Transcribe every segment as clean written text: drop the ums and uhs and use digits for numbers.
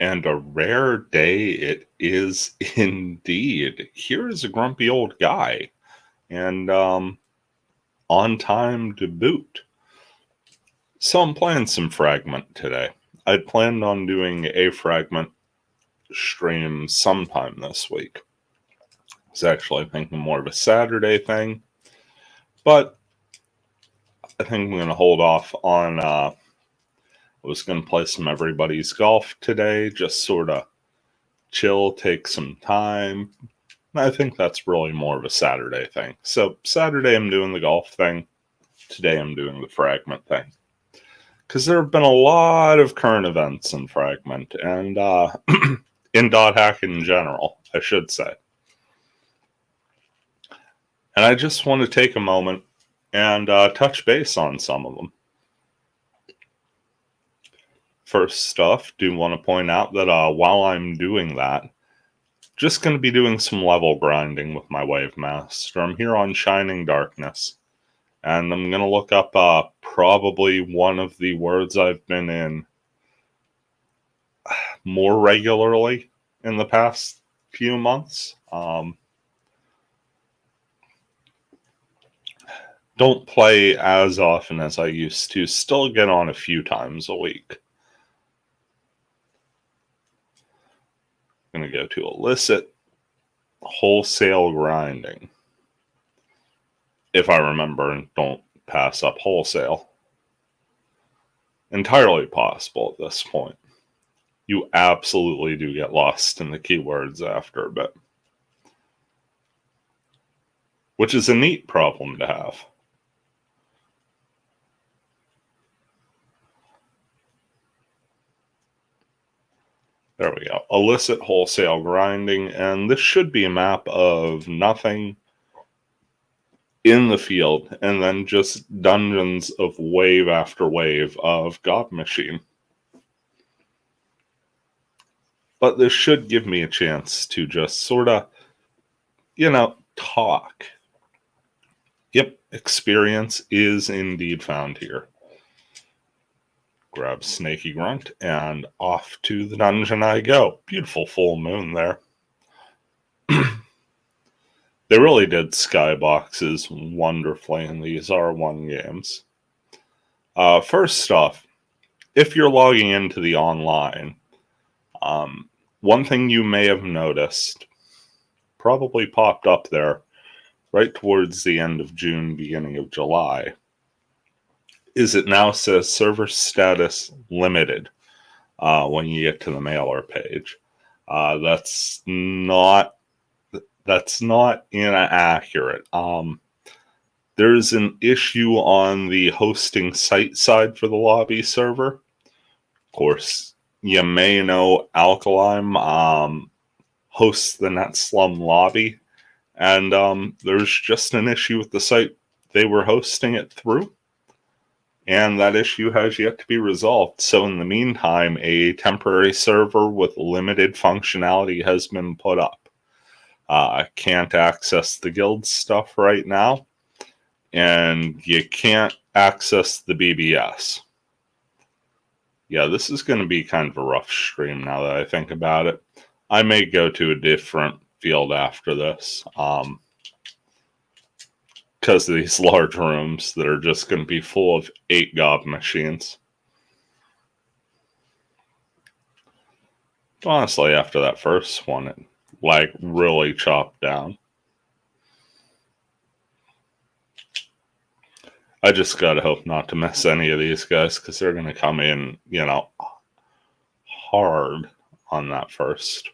And a rare day it is indeed. Here is a grumpy old guy, and on time to boot. So I'm playing some Fragment today. I'd planned on doing a Fragment stream sometime this week. I was actually thinking more of a Saturday thing, but I think I'm going to hold off on. I was going to play some Everybody's Golf today, just sort of chill, take some time. I think that's really more of a Saturday thing. So Saturday I'm doing the golf thing. Today I'm doing the Fragment thing. Because there have been a lot of current events in Fragment and in dot hack in general, I should say. And I just want to take a moment and touch base on some of them. First off, do want to point out that while I'm doing that, just going to be doing some level grinding with my wavemaster. I'm here on Shining Darkness, and I'm going to look up probably one of the words I've been in more regularly in the past few months. Don't play as often as I used to, still get on a few times a week. I'm going to go to illicit wholesale grinding. If I remember, and don't pass up wholesale. Entirely possible at this point. You absolutely do get lost in the keywords after a bit. Which is a neat problem to have. There we go. Illicit wholesale grinding, and this should be a map of nothing in the field, and then just dungeons of wave after wave of God Machine. But this should give me a chance to just sort of, talk. Yep, experience is indeed found here. Grab Snaky Grunt, and off to the dungeon I go. Beautiful full moon there. They really did skyboxes wonderfully in these R1 games. First off, if you're logging into the online, one thing you may have noticed probably popped up there right towards the end of June, beginning of July, is it now says server status limited when you get to the mailer page. That's not inaccurate. There's an issue on the hosting site side for the lobby server. Of course, you may know Alkaline hosts the NetSlum lobby, and there's just an issue with the site they were hosting it through. And that issue has yet to be resolved. So in the meantime, a temporary server with limited functionality has been put up. Can't access the guild stuff right now. And you can't access the BBS. Yeah, this is going to be kind of a rough stream now that I think about it. I may go to a different field after this. Because of these large rooms that are just going to be full of 8 gob machines. Honestly, after that first one, it really chopped down. I just gotta hope not to miss any of these guys, because they're going to come in, hard on that first.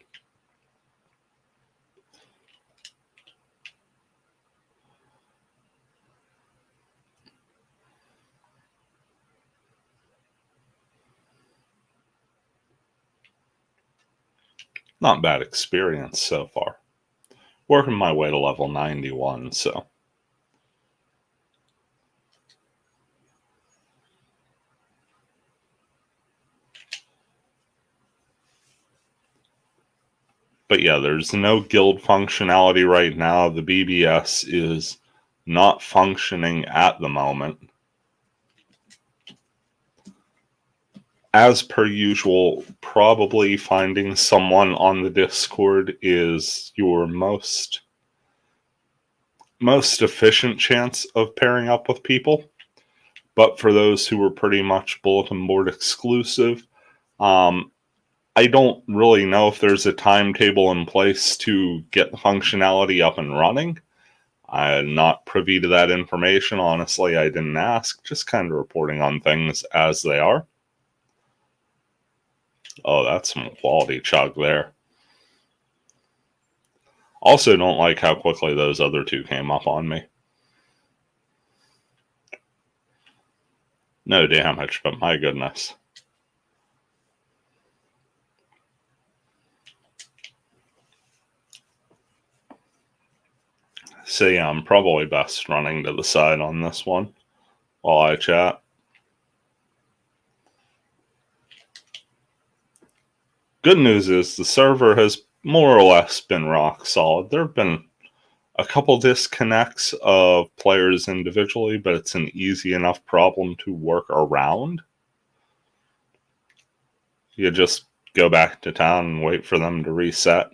Not bad experience so far. Working my way to level 91, so. But yeah, there's no guild functionality right now. The BBS is not functioning at the moment. as per usual, probably finding someone on the Discord is your most efficient chance of pairing up with people. But for those who are pretty much bulletin board exclusive, I don't really know if there's a timetable in place to get the functionality up and running. I'm not privy to that information. Honestly, I didn't ask. Just kind of reporting on things as they are. Oh, that's some quality chug there. Also, don't like how quickly those other two came up on me. No damage, but my goodness. So yeah, I'm probably best running to the side on this one while I chat. Good news is the server has more or less been rock solid. There have been a couple disconnects of players individually, but it's an easy enough problem to work around. You just go back to town and wait for them to reset.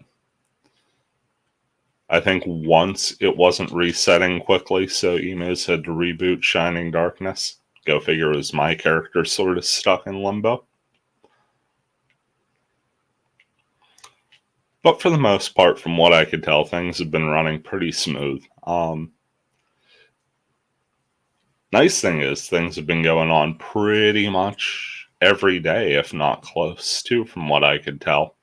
I think once it wasn't resetting quickly, so Emus had to reboot Shining Darkness. Go figure, it was my character sort of stuck in limbo. But for the most part, from what I could tell, things have been running pretty smooth. Nice thing is, things have been going on pretty much every day, if not close to, from what I could tell.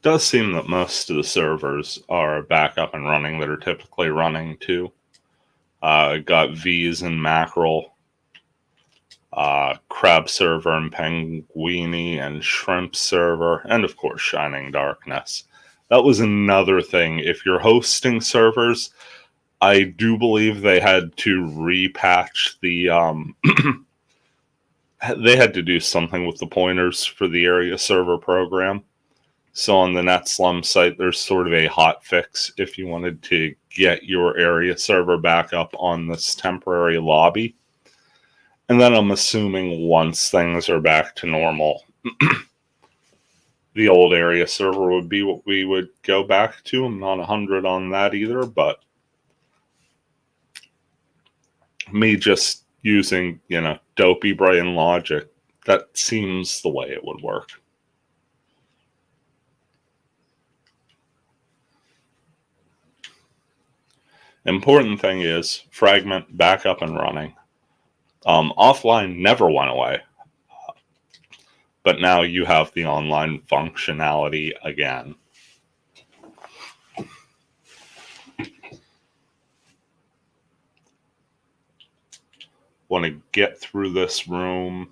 Does seem that most of the servers are back up and running that are typically running too. Got V's and Mackerel, Crab server and Penguini and Shrimp server, and of course Shining Darkness. That was another thing. If you're hosting servers, I do believe they had to repatch the they had to do something with the pointers for the area server program. So on the NetSlum site, there's sort of a hot fix if you wanted to get your area server back up on this temporary lobby. And then I'm assuming once things are back to normal, the old area server would be what we would go back to. I'm not 100 on that either, but me just using, dopey brain logic, that seems the way it would work. Important thing is Fragment back up and running. Offline never went away, but now you have the online functionality again. Want to get through this room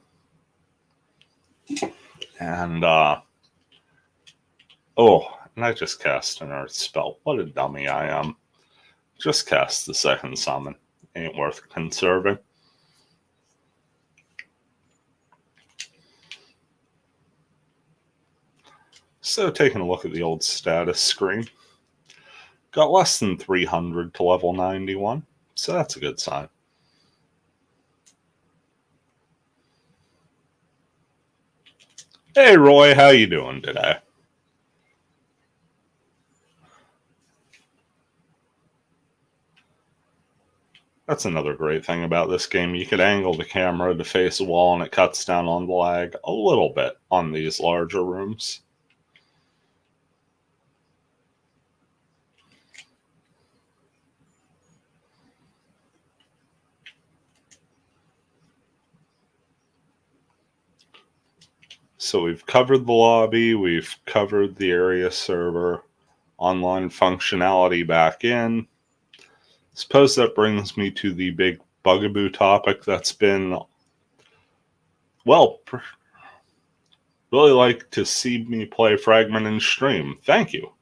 and and I just cast an earth spell. What a dummy I am. Just cast the second summon. Ain't worth conserving. So taking a look at the old status screen. Got less than 300 to level 91. So that's a good sign. Hey Roy, how you doing today? That's another great thing about this game. You could angle the camera to face a wall and it cuts down on the lag a little bit on these larger rooms. So we've covered the lobby, we've covered the area server, online functionality back in. Suppose that brings me to the big bugaboo topic that's been, well, really like to see me play Fragment in stream. Thank you.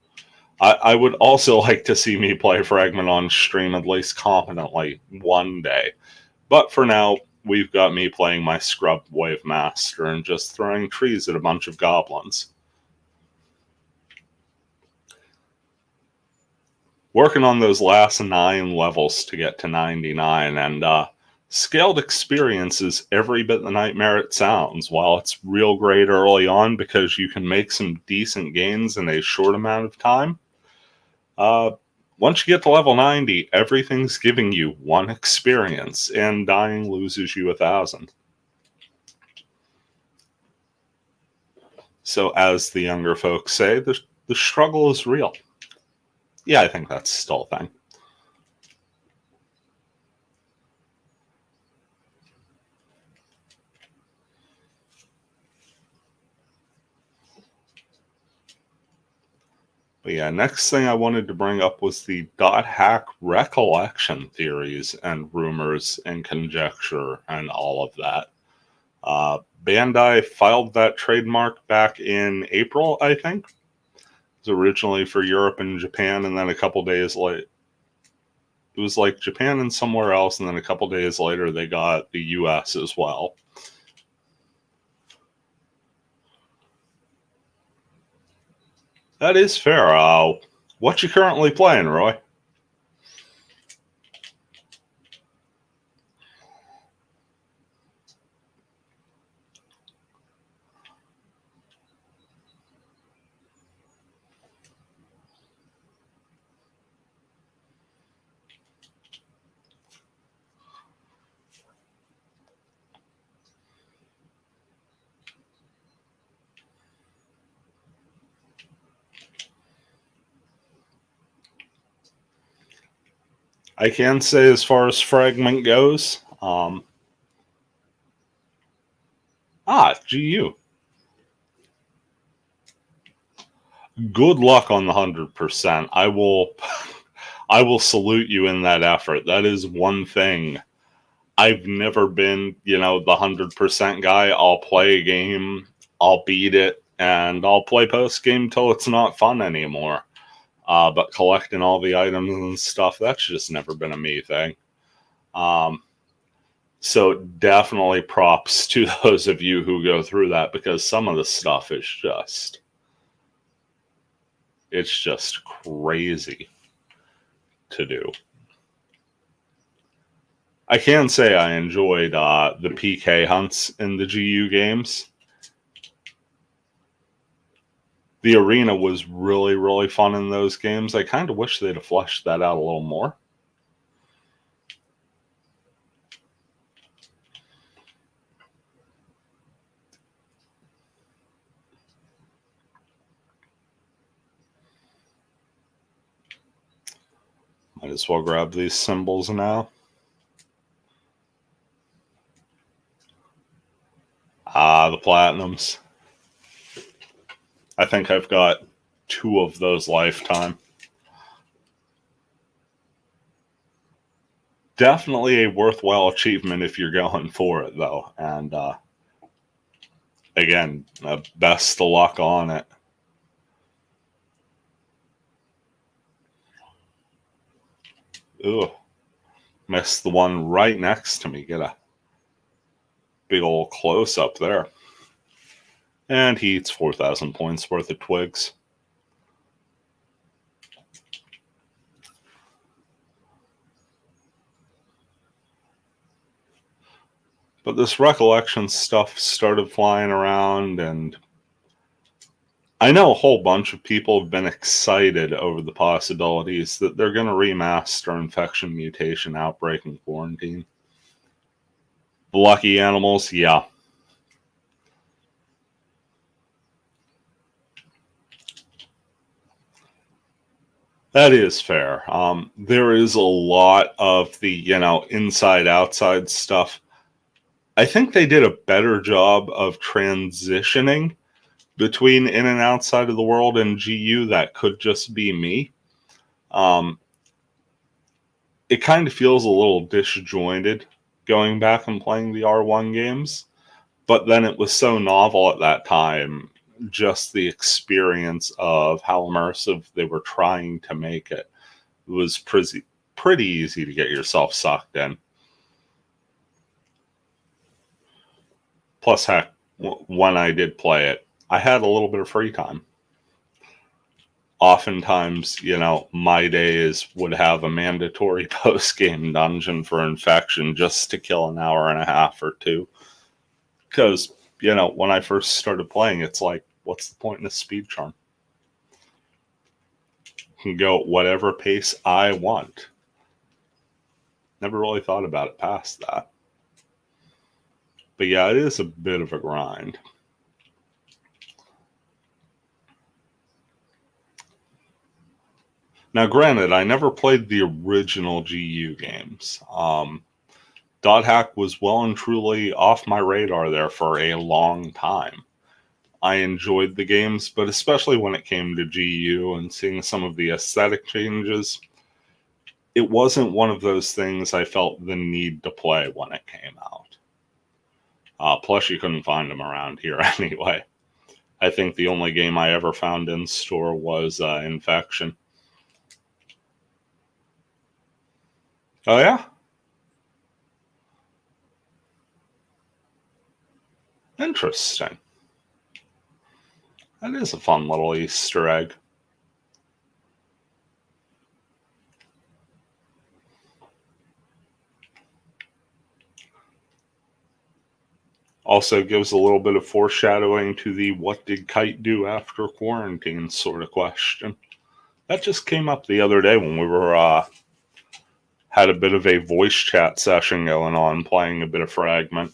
I would also like to see me play Fragment on stream at least competently one day. But for now, we've got me playing my scrub wavemaster and just throwing trees at a bunch of goblins. Working on those last 9 levels to get to 99, and scaled experience is every bit the nightmare it sounds. While it's real great early on because you can make some decent gains in a short amount of time, once you get to level 90, everything's giving you 1 experience, and dying loses you 1,000. So as the younger folks say, the struggle is real. Yeah, I think that's still a thing. But yeah, next thing I wanted to bring up was the .hack recollection theories and rumors and conjecture and all of that. Bandai filed that trademark back in April, I think. It was originally for Europe and Japan, and then a couple days later, it was like Japan and somewhere else, and then a couple days later they got the US as well. That is fair. What you currently playing, Roy? I can say as far as Fragment goes, GU. Good luck on the 100%. I will salute you in that effort. That is one thing. I've never been, the 100% guy. I'll play a game, I'll beat it, and I'll play post game till it's not fun anymore. But collecting all the items and stuff, that's just never been a me thing. So definitely props to those of you who go through that, because some of the stuff is just crazy to do. I can say I enjoyed the PK hunts in the GU games. The arena was really, really fun in those games. I kind of wish they'd have fleshed that out a little more. Might as well grab these symbols now. The platinums. I think I've got 2 of those lifetime. Definitely a worthwhile achievement if you're going for it, though. And again, best of luck on it. Ooh, missed the one right next to me. Get a big old close up there. And he eats 4,000 points worth of twigs. But this recollection stuff started flying around, and I know a whole bunch of people have been excited over the possibilities that they're going to remaster Infection, Mutation, Outbreak, and Quarantine. The lucky animals, yeah. That is fair. There is a lot of the, inside-outside stuff. I think they did a better job of transitioning between in and outside of the world and GU. That could just be me. It kind of feels a little disjointed going back and playing the R1 games, but then it was so novel at that time, just the experience of how immersive they were trying to make it. It was pretty easy to get yourself sucked in. Plus, heck, when I did play it, I had a little bit of free time. Oftentimes, my days would have a mandatory post-game dungeon for infection just to kill an hour and a half or two. Because, when I first started playing, it's like, what's the point in a speed charm? I can go at whatever pace I want. Never really thought about it past that. But yeah, it is a bit of a grind. Now, granted, I never played the original GU games. Dot Hack was well and truly off my radar there for a long time. I enjoyed the games, but especially when it came to GU and seeing some of the aesthetic changes, it wasn't one of those things I felt the need to play when it came out. Plus, you couldn't find them around here anyway. I think the only game I ever found in store was Infection. Oh, yeah? Interesting. That is a fun little Easter egg. Also gives a little bit of foreshadowing to the what did Kite do after quarantine sort of question. That just came up the other day when we were had a bit of a voice chat session going on, playing a bit of Fragment.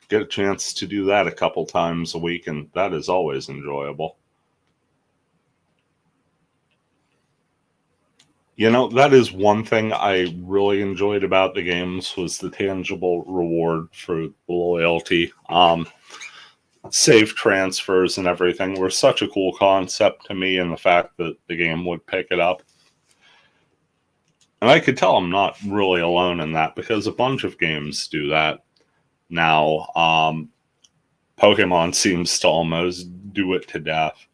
Get a chance to do that a couple times a week, and that is always enjoyable. That is one thing I really enjoyed about the games was the tangible reward for loyalty. Save transfers and everything were such a cool concept to me, and the fact that the game would pick it up. And I could tell I'm not really alone in that, because a bunch of games do that now. Pokemon seems to almost do it to death.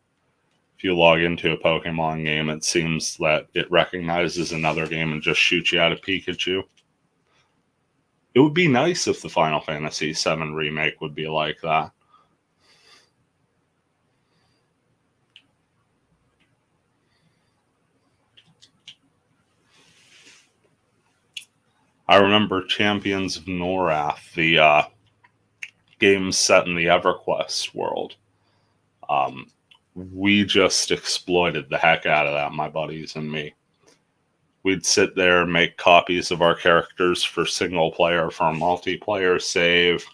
If you log into a Pokemon game, it seems that it recognizes another game and just shoots you out a Pikachu. It would be nice if the Final Fantasy VII Remake would be like that. I remember Champions of Norath, the game set in the EverQuest world. We just exploited the heck out of that, my buddies and me. We'd sit there, make copies of our characters for single player, for multiplayer save,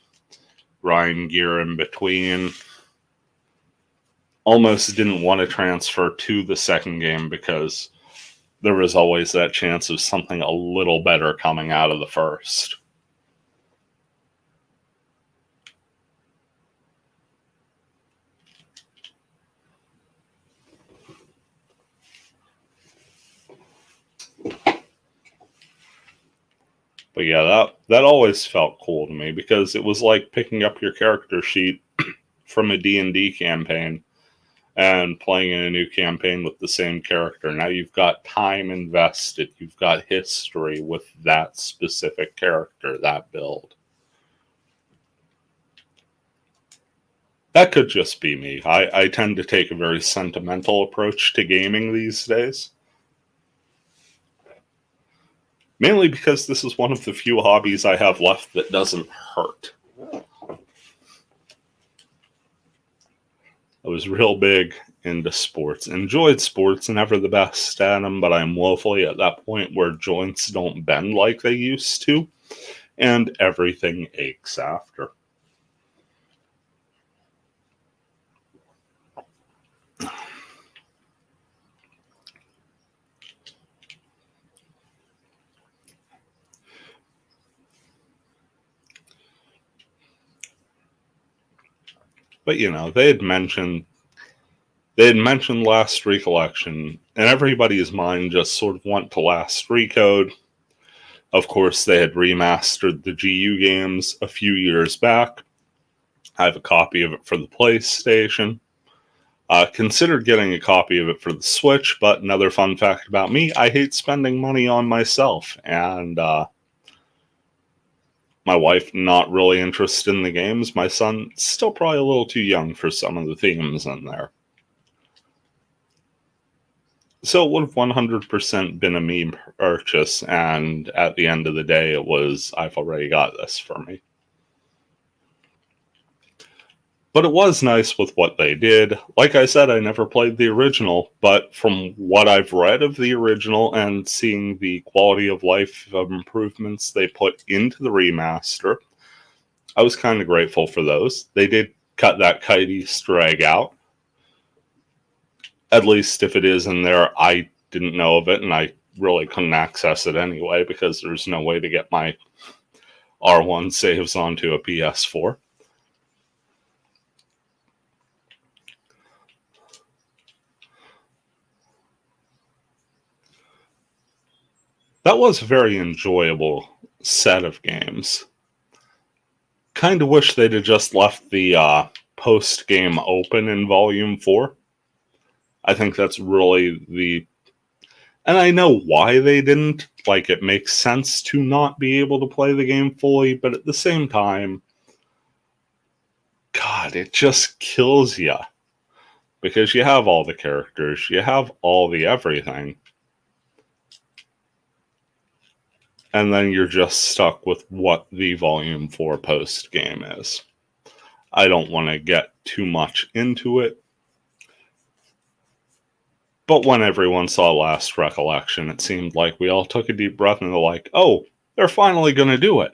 grind gear in between. Almost didn't want to transfer to the second game because there was always that chance of something a little better coming out of the first. But yeah, that always felt cool to me, because it was like picking up your character sheet from a D&D campaign and playing in a new campaign with the same character. Now you've got time invested. You've got history with that specific character, that build. That could just be me. I tend to take a very sentimental approach to gaming these days. Mainly because this is one of the few hobbies I have left that doesn't hurt. I was real big into sports. Enjoyed sports, never the best at them, but I'm woefully at that point where joints don't bend like they used to, and everything aches after. But they had mentioned Last Recollection, and everybody's mind just sort of went to Last Recode. Of course, they had remastered the GU games a few years back. I have a copy of it for the PlayStation. Considered getting a copy of it for the Switch, but another fun fact about me, I hate spending money on myself, and My wife, not really interested in the games. My son, still probably a little too young for some of the themes in there. So it would have 100% been a me purchase, and at the end of the day, it was, I've already got this for me. But it was nice with what they did. Like I said, I never played the original, but from what I've read of the original and seeing the quality of life improvements they put into the remaster, I was kind of grateful for those. They did cut that kite Easter egg out. At least if it is in there, I didn't know of it, and I really couldn't access it anyway because there's no way to get my R1 saves onto a PS4. That was a very enjoyable set of games. Kind of wish they'd have just left the post-game open in Volume 4. I think that's really the... And I know why they didn't. Like, it makes sense to not be able to play the game fully, but at the same time, God, it just kills you. Because you have all the characters, you have all the everything. And then you're just stuck with what the Volume 4 post game is. I don't want to get too much into it. But when everyone saw Last Recollection, it seemed like we all took a deep breath and they're like, oh, they're finally going to do it.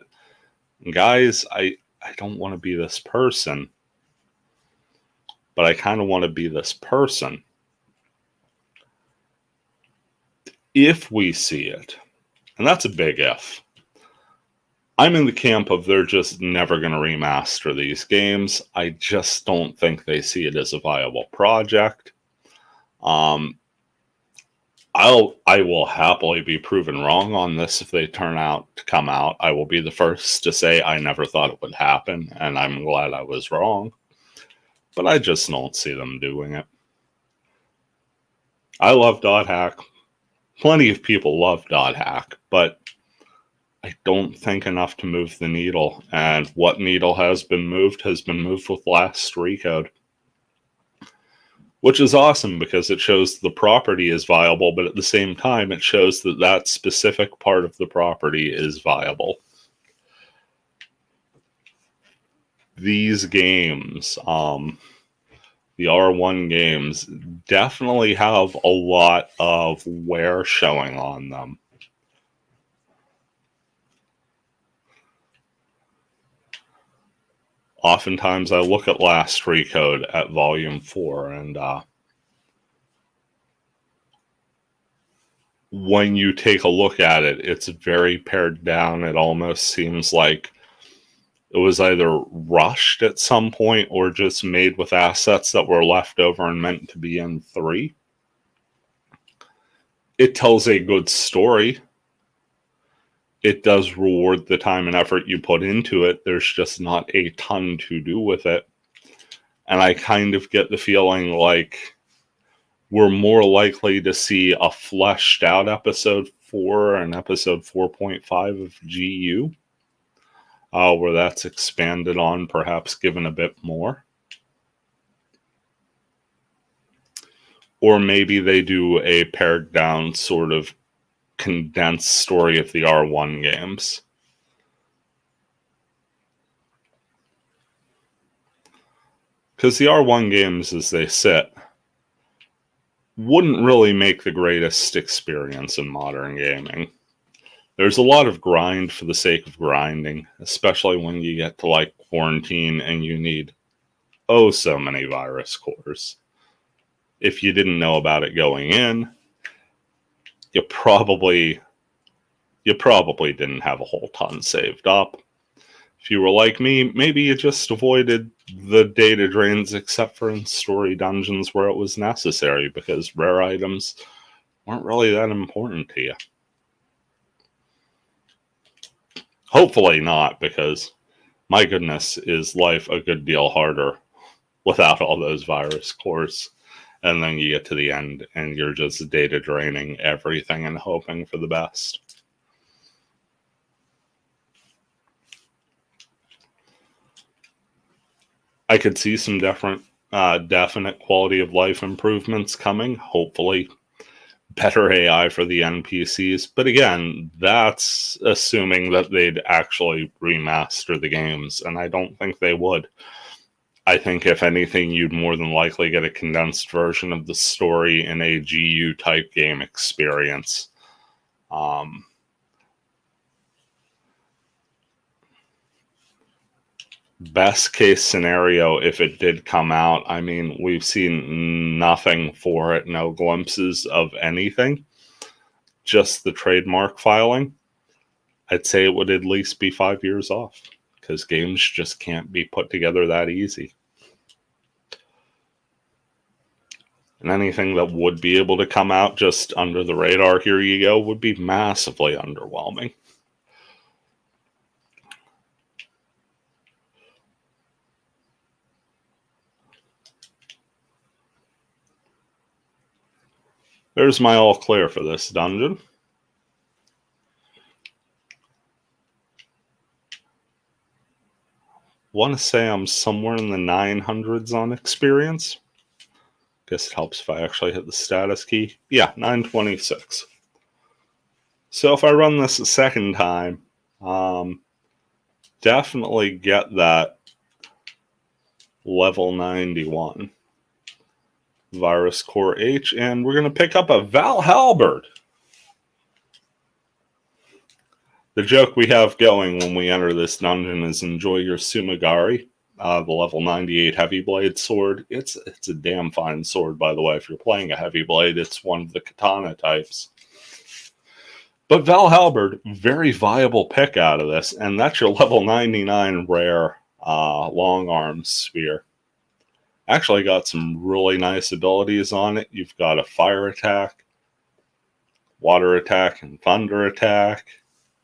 And guys, I don't want to be this person. But I kind of want to be this person. If we see it, and that's a big if. I'm in the camp of they're just never going to remaster these games. I just don't think they see it as a viable project. I will happily be proven wrong on this if they turn out to come out. I will be the first to say I never thought it would happen, and I'm glad I was wrong. But I just don't see them doing it. I love Dot Hack. Plenty of people love Dot Hack, but I don't think enough to move the needle. And what needle has been moved with Last Recode. Which is awesome because it shows the property is viable, but at the same time, it shows that that specific part of the property is viable. These games, the R1 games, definitely have a lot of wear showing on them. Oftentimes I look at Last Recode at Volume 4, and when you take a look at it, it's very pared down. It almost seems like it was either rushed at some point or just made with assets that were left over and meant to be in 3. It tells a good story. It does reward the time and effort you put into it. There's just not a ton to do with it. And I kind of get the feeling like we're more likely to see a fleshed out episode 4 and episode 4.5 of GU, where that's expanded on, perhaps given a bit more. Or maybe they do a pared down sort of condensed story of the R1 games. Because the R1 games, as they sit, wouldn't really make the greatest experience in modern gaming. There's a lot of grind for the sake of grinding, especially when you get to like Quarantine and you need so many virus cores. If you didn't know about it going in, you probably didn't have a whole ton saved up. If you were like me, maybe you just avoided the data drains except for in story dungeons where it was necessary because rare items weren't really that important to you. Hopefully not, because my goodness, is life a good deal harder without all those virus cores. And then you get to the end and you're just data draining everything and hoping for the best. I could see some definite quality of life improvements coming, hopefully better AI for the NPCs. But again, that's assuming that they'd actually remaster the games, and I don't think they would. I think, if anything, you'd more than likely get a condensed version of the story in a GU type game experience. Best case scenario, if it did come out, I mean, we've seen nothing for it, no glimpses of anything, just the trademark filing. I'd say it would at least be 5 years off, because games just can't be put together that easy. And anything that would be able to come out just under the radar, here you go, would be massively underwhelming. There's my all clear for this dungeon. Want to say I'm somewhere in the 900s on experience. Guess it helps if I actually hit the status key. Yeah, 926. So if I run this a second time, definitely get that level 91. Virus Core H, and we're going to pick up a Val Halberd. The joke we have going when we enter this dungeon is enjoy your Sumagari, the level 98 heavy blade sword. It's a damn fine sword, by the way. If you're playing a heavy blade, it's one of the katana types. But Val Halberd, very viable pick out of this, and that's your level 99 rare long arm spear. Actually got some really nice abilities on it. You've got a fire attack, water attack, and thunder attack.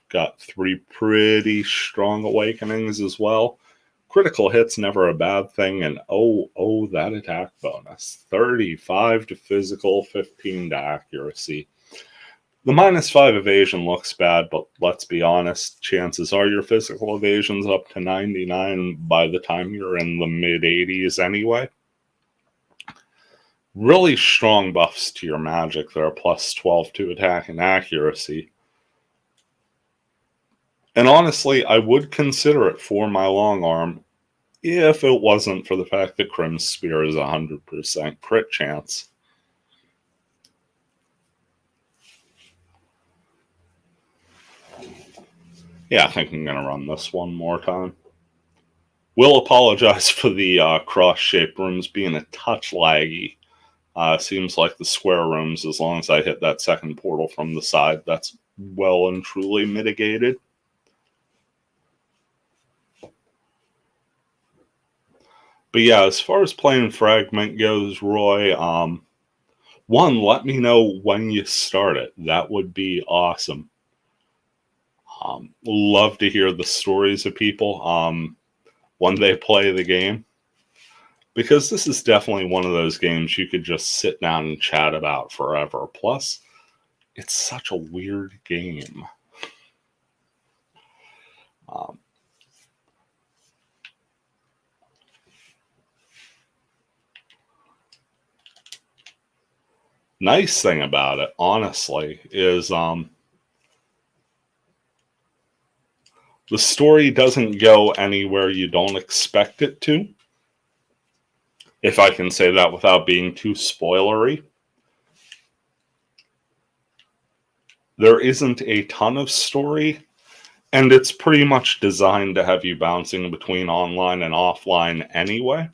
Got 3 pretty strong awakenings as well. Critical hits, never a bad thing. And oh, that attack bonus. 35 to physical, 15 to accuracy. The -5 evasion looks bad, but let's be honest, chances are your physical evasion's up to 99 by the time you're in the mid-80s anyway. Really strong buffs to your magic there, plus 12 to attack and accuracy. And honestly, I would consider it for my long arm if it wasn't for the fact that Crim's Spear is 100% crit chance. Yeah, I think I'm going to run this one more time. Will apologize for the cross-shaped rooms being a touch laggy. Seems like the square rooms, as long as I hit that second portal from the side, that's well and truly mitigated. But yeah, as far as playing Fragment goes, Roy, one, let me know when you start it. That would be awesome. Love to hear the stories of people when they play the game. Because this is definitely one of those games you could just sit down and chat about forever. Plus, it's such a weird game. Nice thing about it, honestly, is the story doesn't go anywhere you don't expect it to. If I can say that without being too spoilery. There isn't a ton of story, and it's pretty much designed to have you bouncing between online and offline anyway.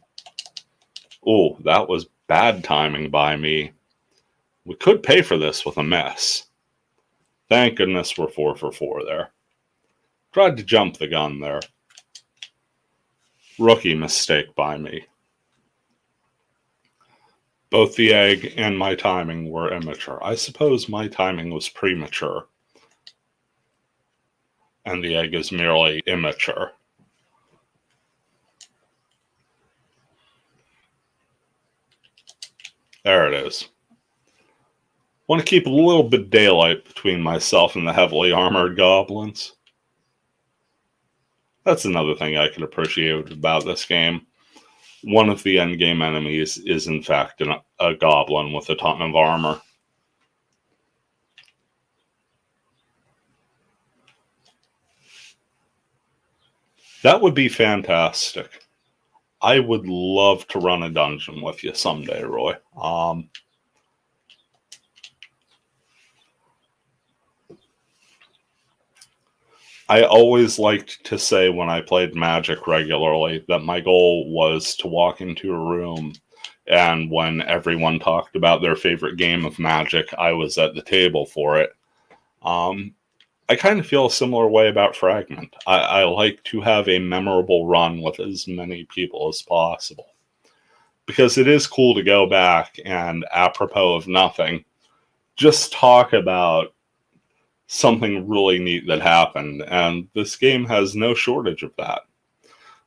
Oh, that was bad timing by me. We could pay for this with a mess. Thank goodness we're 4 for 4 there. Tried to jump the gun there. Rookie mistake by me. Both the egg and my timing were immature. I suppose my timing was premature. And the egg is merely immature. There it is. Want to keep a little bit of daylight between myself and the heavily armored goblins. That's another thing I could appreciate about this game. one of the endgame enemies is in fact a goblin with a ton of armor. That would be fantastic. I would love to run a dungeon with you someday, Roy. I always liked to say when I played Magic regularly that my goal was to walk into a room, and when everyone talked about their favorite game of Magic, I was at the table for it. I kind of feel a similar way about Fragment. I like to have a memorable run with as many people as possible. Because it is cool to go back and, apropos of nothing, just talk about something really neat that happened. And this game has no shortage of that.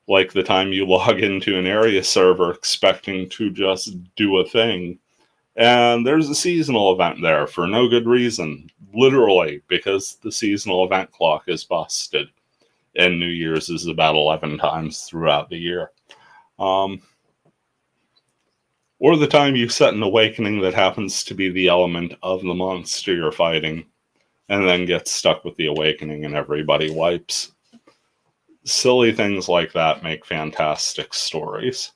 Like the time you log into an area server expecting to just do a thing, and there's a seasonal event there for no good reason. Literally, because the seasonal event clock is busted. And New Year's is about 11 times throughout the year. Or the time you set an awakening that happens to be the element of the monster you're fighting, and then get stuck with the awakening and everybody wipes. Silly things like that make fantastic stories.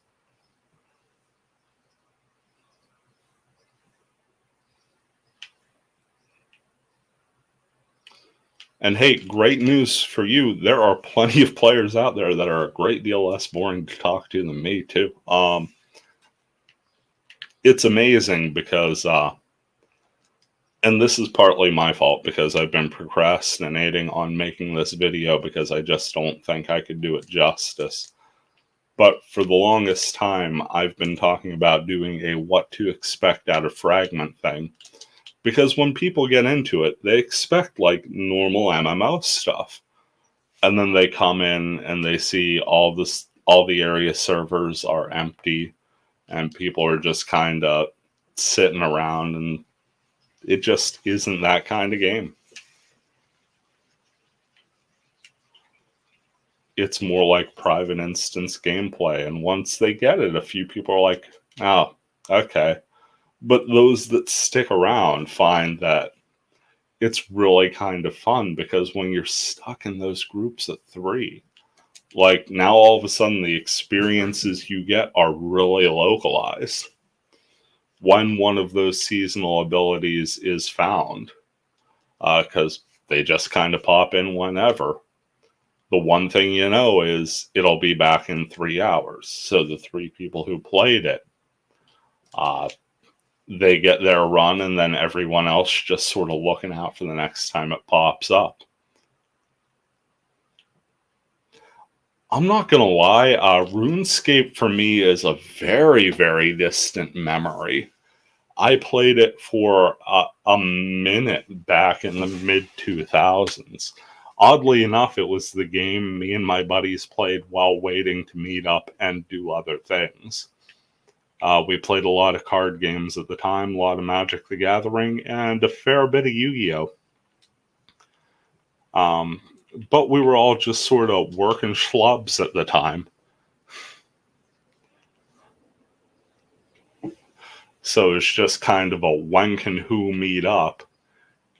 And hey, great news for you. There are plenty of players out there that are a great deal less boring to talk to than me, too. It's amazing because, and this is partly my fault because I've been procrastinating on making this video because I just don't think I could do it justice. But for the longest time, I've been talking about doing a what to expect out of Fragment thing. Because when people get into it, they expect like normal MMO stuff. And then they come in and they see all the area servers are empty and people are just kind of sitting around, and it just isn't that kind of game. It's more like private instance gameplay, and once they get it, a few people are like, oh, okay. But those that stick around find that it's really kind of fun, because when you're stuck in those groups of 3, like now all of a sudden the experiences you get are really localized. When one of those seasonal abilities is found, because they just kind of pop in whenever, the one thing you know is it'll be back in 3 hours. So the 3 people who played it, they get their run, and then everyone else just sort of looking out for the next time it pops up. I'm not going to lie, RuneScape for me is a very, very distant memory. I played it for a minute back in the mid-2000s. Oddly enough, it was the game me and my buddies played while waiting to meet up and do other things. We played a lot of card games at the time, a lot of Magic the Gathering, and a fair bit of Yu-Gi-Oh! But we were all just sort of working schlubs at the time. So it's just kind of a when can who meet up.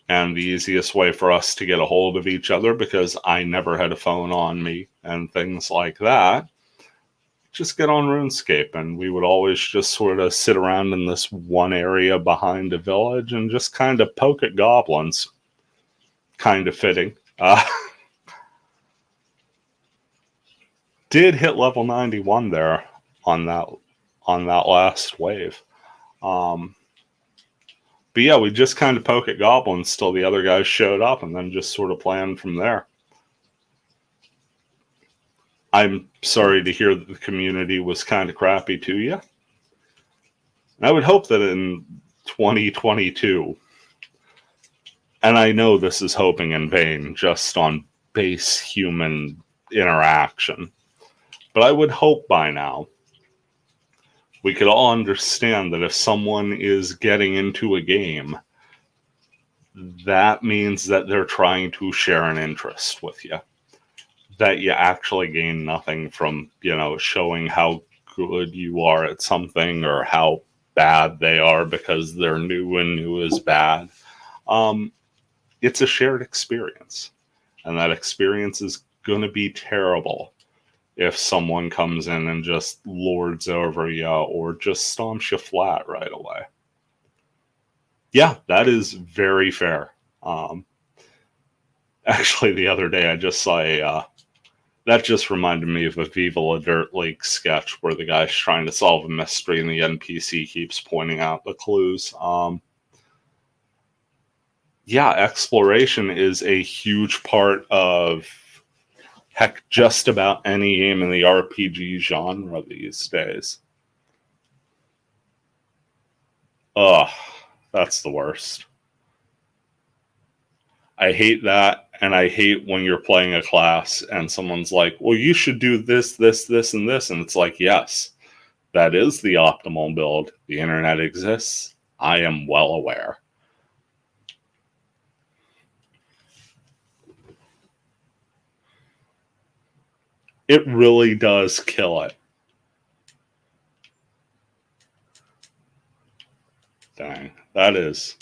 And the easiest way for us to get a hold of each other, because I never had a phone on me and things like that, just get on RuneScape. And we would always just sort of sit around in this one area behind a village and just kind of poke at goblins. Kind of fitting. Did hit level 91 there on that last wave. But yeah, we just kind of poke at goblins till the other guys showed up, and then just sort of plan from there. I'm sorry to hear that the community was kind of crappy to you. And I would hope that in 2022, and I know this is hoping in vain, just on base human interaction, but I would hope by now we could all understand that if someone is getting into a game, that means that they're trying to share an interest with you. That you actually gain nothing from, showing how good you are at something or how bad they are because they're new and new is bad. It's a shared experience, and that experience is going to be terrible if someone comes in and just lords over you or just stomps you flat right away. Yeah, that is very fair. Actually, the other day I just saw that just reminded me of a Viva La Dirt League sketch where the guy's trying to solve a mystery and the NPC keeps pointing out the clues. Yeah, exploration is a huge part of, heck, just about any game in the RPG genre these days. Ugh, that's the worst. I hate that, and I hate when you're playing a class and someone's like, well, you should do this, this, this, and this. And it's like, yes, that is the optimal build. The internet exists. I am well aware. It really does kill it. Dang, that is.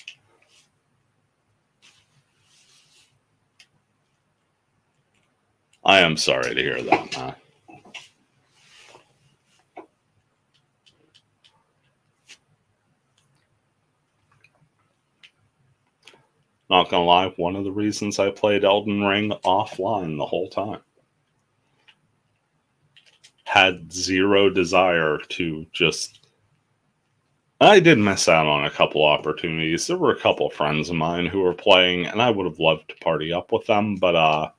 I am sorry to hear that, man. Not gonna lie, one of the reasons I played Elden Ring offline the whole time. Had zero desire to just. I did miss out on a couple opportunities. There were a couple friends of mine who were playing, and I would have loved to party up with them, but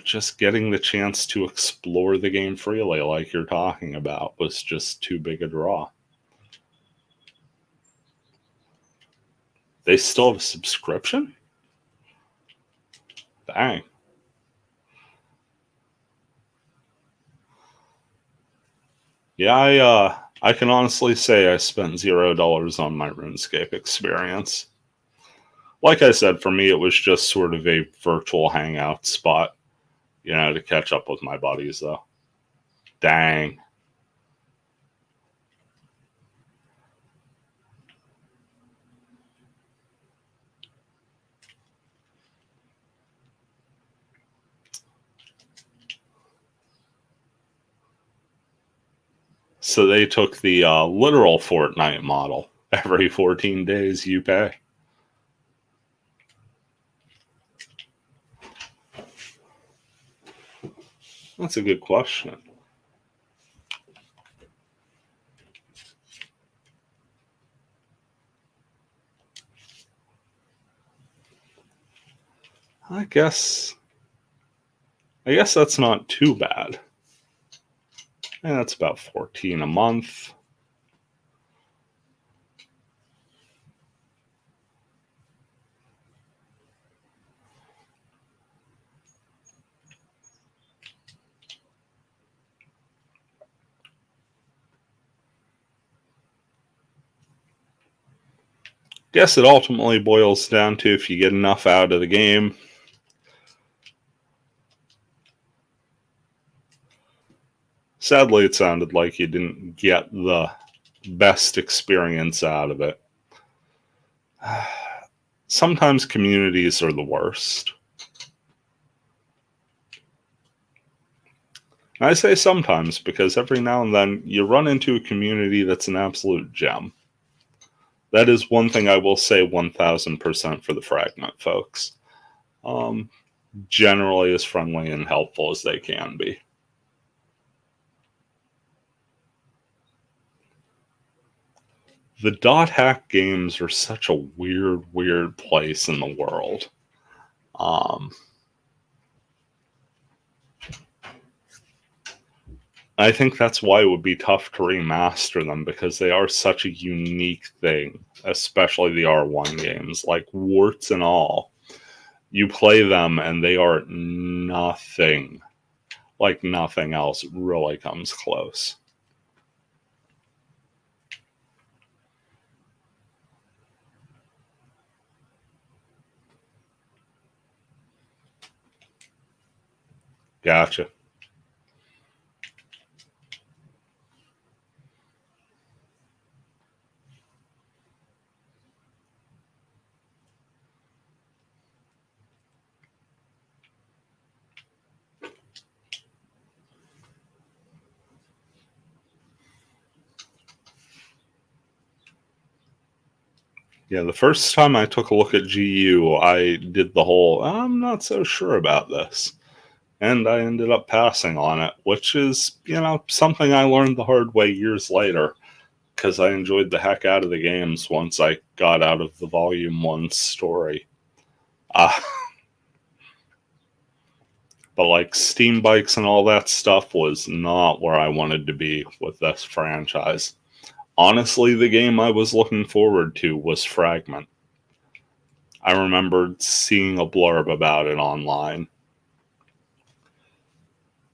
just getting the chance to explore the game freely, like you're talking about, was just too big a draw. They still have a subscription? Dang. Yeah, I can honestly say I spent $0 on my RuneScape experience. Like I said, for me, it was just sort of a virtual hangout spot, to catch up with my buddies, though. Dang. So they took the literal Fortnite model. Every 14 days you pay. That's a good question. I guess that's not too bad. And that's about 14 a month. Guess it ultimately boils down to if you get enough out of the game. Sadly, it sounded like you didn't get the best experience out of it. Sometimes communities are the worst. I say sometimes because every now and then you run into a community that's an absolute gem. That is one thing I will say 1000% for the Fragment folks. Generally as friendly and helpful as they can be. The dot hack games are such a weird place in the world. I think that's why it would be tough to remaster them, because they are such a unique thing, especially the R1 games, like warts and all. You play them and they are nothing like nothing else really comes close. Gotcha. Yeah, the first time I took a look at GU, I did the whole, I'm not so sure about this. And I ended up passing on it, which is, something I learned the hard way years later, because I enjoyed the heck out of the games once I got out of the Volume 1 story. Uh, but like Steam bikes and all that stuff was not where I wanted to be with this franchise. Honestly, the game I was looking forward to was Fragment. I remembered seeing a blurb about it online.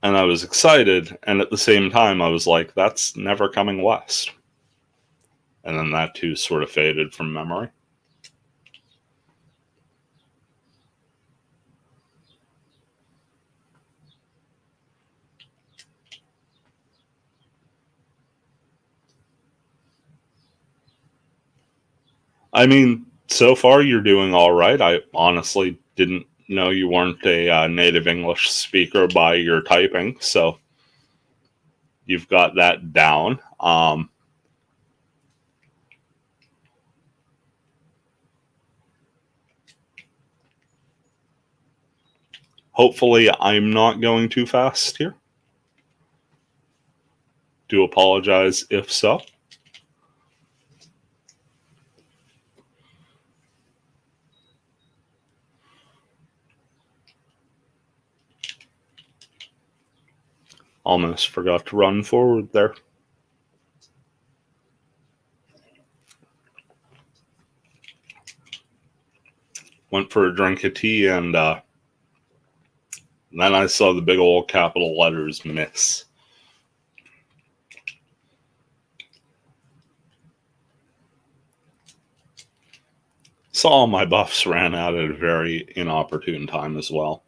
And I was excited, and at the same time, I was like, that's never coming west. And then that too sort of faded from memory. I mean, so far you're doing all right. I honestly didn't know you weren't a native English speaker by your typing, so you've got that down. Hopefully, I'm not going too fast here. Do apologize if so. Almost forgot to run forward there. Went for a drink of tea, and then I saw the big old capital letters miss. Saw my buffs ran out at a very inopportune time as well.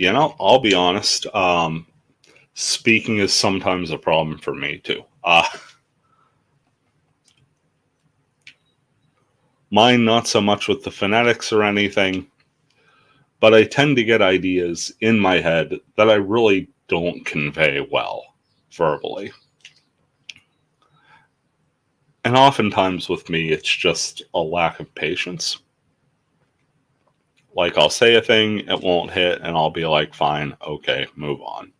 I'll be honest. Speaking is sometimes a problem for me too. Mine not so much with the phonetics or anything, but I tend to get ideas in my head that I really don't convey well verbally. And oftentimes with me, it's just a lack of patience. Like, I'll say a thing, it won't hit, and I'll be like, fine, okay, move on.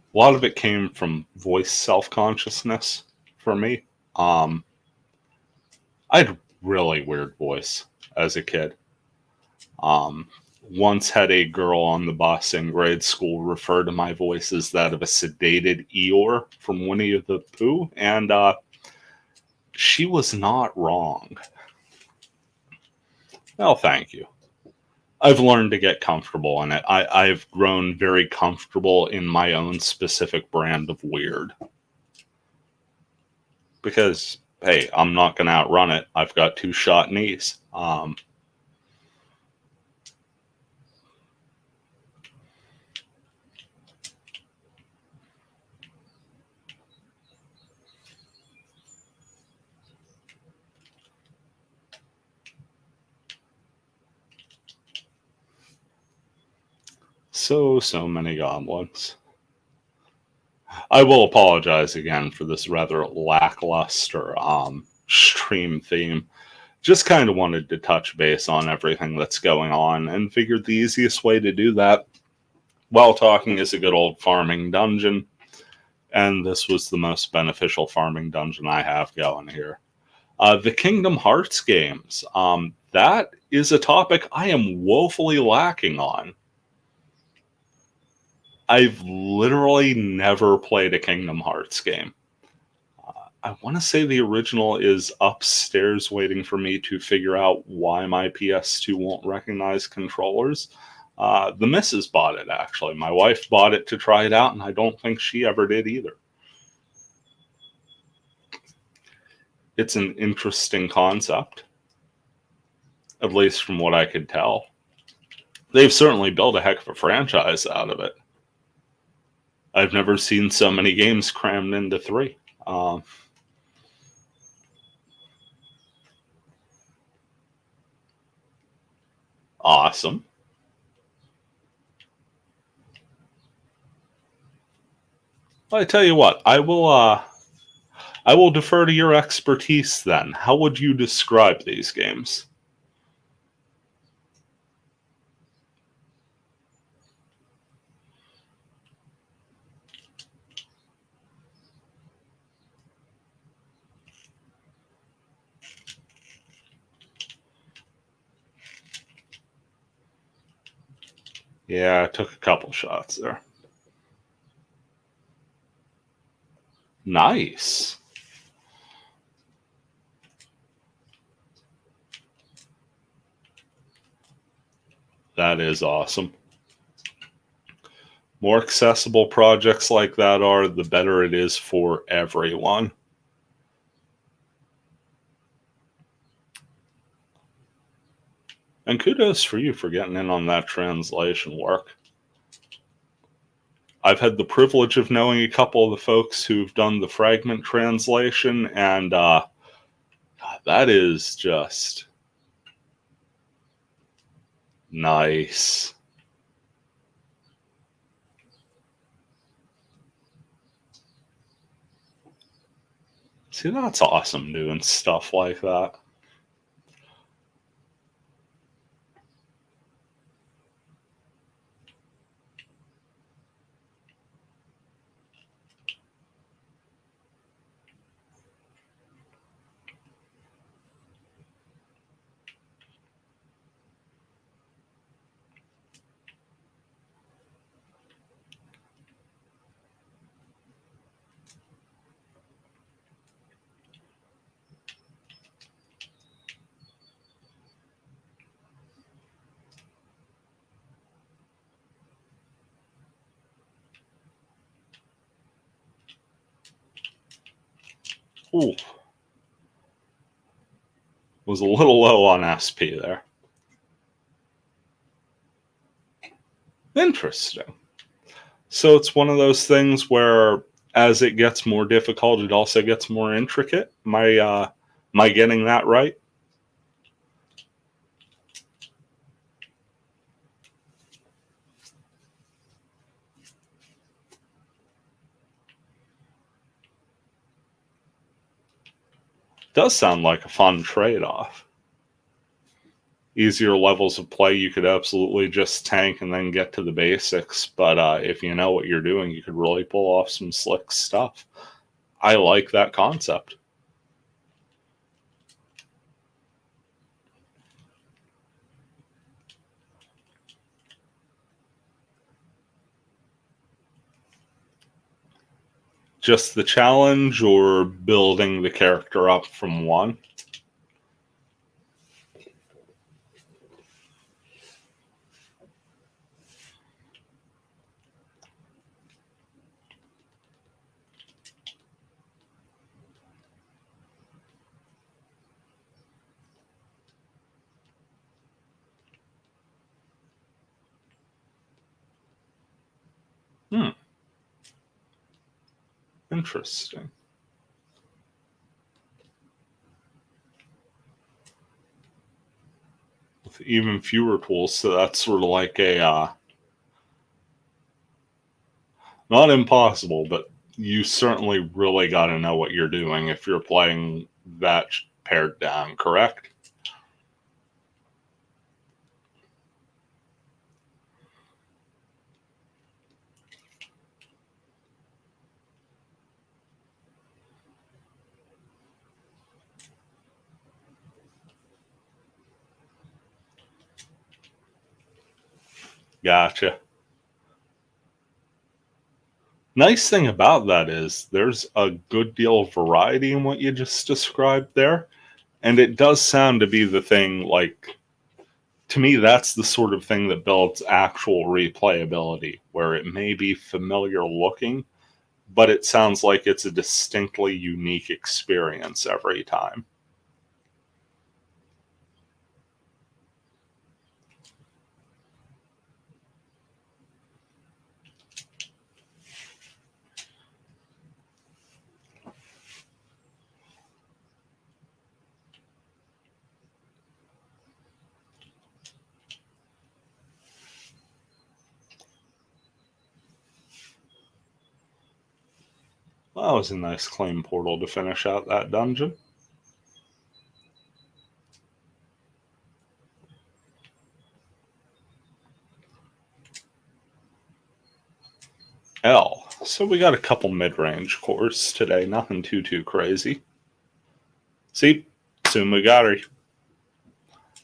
A lot of it came from voice self-consciousness for me. I had a really weird voice as a kid. Once had a girl on the bus in grade school refer to my voice as that of a sedated Eeyore from Winnie the Pooh, and she was not wrong. Well, thank you. I've learned to get comfortable in it. I've grown very comfortable in my own specific brand of weird. Because, hey, I'm not going to outrun it. I've got 2 shot knees. So many goblins. I will apologize again for this rather lackluster stream theme. Just kind of wanted to touch base on everything that's going on and figured the easiest way to do that while talking is a good old farming dungeon. And this was the most beneficial farming dungeon I have going here. The Kingdom Hearts games. That is a topic I am woefully lacking on. I've literally never played a Kingdom Hearts game. I want to say the original is upstairs waiting for me to figure out why my PS2 won't recognize controllers. The missus bought it, actually. My wife bought it to try it out, and I don't think she ever did either. It's an interesting concept, at least from what I could tell. They've certainly built a heck of a franchise out of it. I've never seen so many games crammed into three. Awesome. Well, I tell you what, I will defer to your expertise then. How would you describe these games? Yeah, I took a couple shots there. Nice. That is awesome. More accessible projects like that are, the better it is for everyone. And kudos for you for getting in on that translation work. I've had the privilege of knowing a couple of the folks who've done the Fragment translation, and that is just nice. See, that's awesome doing stuff like that. Ooh, was a little low on SP there. Interesting. So it's one of those things where, as it gets more difficult, it also gets more intricate. Am I getting that right? Does sound like a fun trade-off. Easier levels of play, you could absolutely just tank and then get to the basics. But if you know what you're doing, you could really pull off some slick stuff. I like that concept. Just the challenge or building the character up from one? Hmm. Interesting. With even fewer tools, so that's sort of like a not impossible, but you certainly really got to know what you're doing if you're playing that pared down, correct? Gotcha. Nice thing about that is there's a good deal of variety in what you just described there. And it does sound to be the thing, like, to me, that's the sort of thing that builds actual replayability, where it may be familiar looking, but it sounds like it's a distinctly unique experience every time. Well, that was a nice clean portal to finish out that dungeon. L. So we got a couple mid-range cores today, nothing too crazy. See, soon we got her.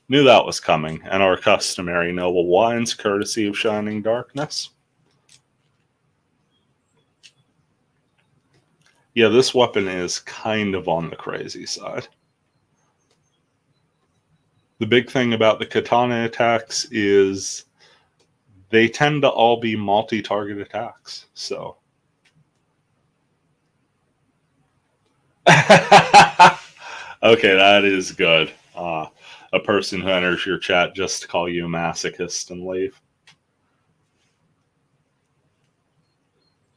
Knew that was coming, and our customary noble wines, courtesy of Shining Darkness. Yeah, this weapon is kind of on the crazy side. The big thing about the katana attacks is they tend to all be multi-target attacks, so. Okay, that is good. A person who enters your chat just to call you a masochist and leave.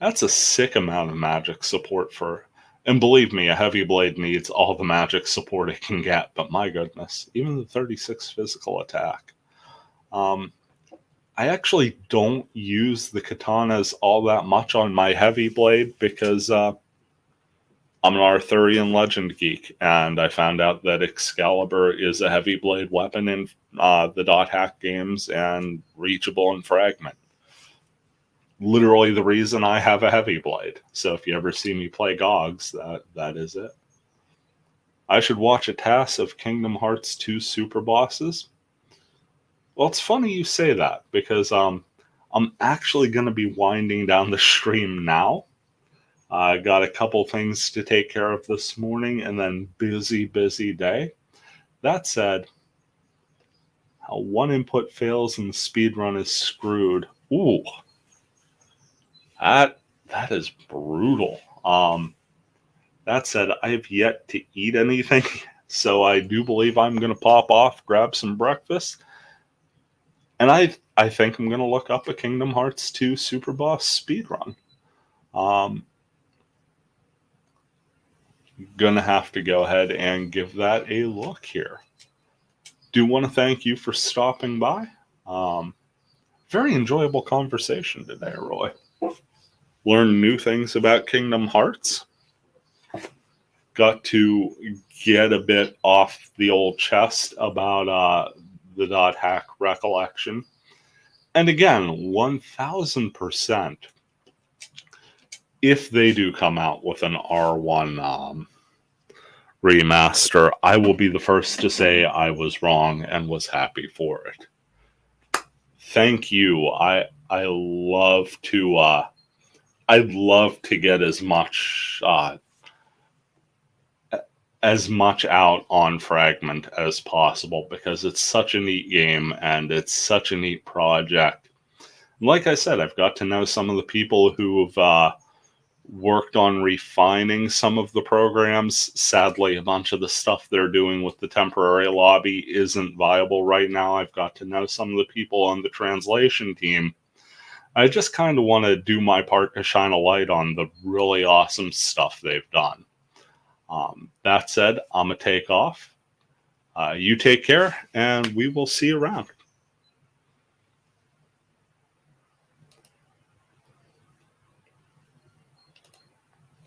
That's a sick amount of magic support for. And believe me, a heavy blade needs all the magic support it can get, but my goodness, even the 36 physical attack. I actually don't use the katanas all that much on my heavy blade because I'm an Arthurian legend geek, and I found out that Excalibur is a heavy blade weapon in the dot hack games and reachable in Fragment. Literally the reason I have a heavy blade. So if you ever see me play GOGs, that is it. I should watch a TAS of Kingdom Hearts 2 Super Bosses. Well, it's funny you say that because I'm actually going to be winding down the stream now. I got a couple things to take care of this morning and then busy day. That said, how one input fails and the speed run is screwed. Ooh, that is brutal. That said, I have yet to eat anything, so I do believe I'm going to pop off, grab some breakfast, and I think I'm going to look up a Kingdom Hearts 2 Super Boss speedrun. Gonna have to go ahead and give that a look here. Do want to thank you for stopping by. Very enjoyable conversation today, Roy. Learned new things about Kingdom Hearts. Got to get a bit off the old chest about the dot hack recollection. And again, 1000%, if they do come out with an R1 remaster, I will be the first to say I was wrong and was happy for it. Thank you. I'd love to get as much out on Fragment as possible because it's such a neat game and it's such a neat project. Like I said, I've got to know some of the people who've worked on refining some of the programs. Sadly, a bunch of the stuff they're doing with the temporary lobby isn't viable right now. I've got to know some of the people on the translation team. I just kind of want to do my part to shine a light on the really awesome stuff they've done. That said, I'm going to take off. You take care, and we will see you around.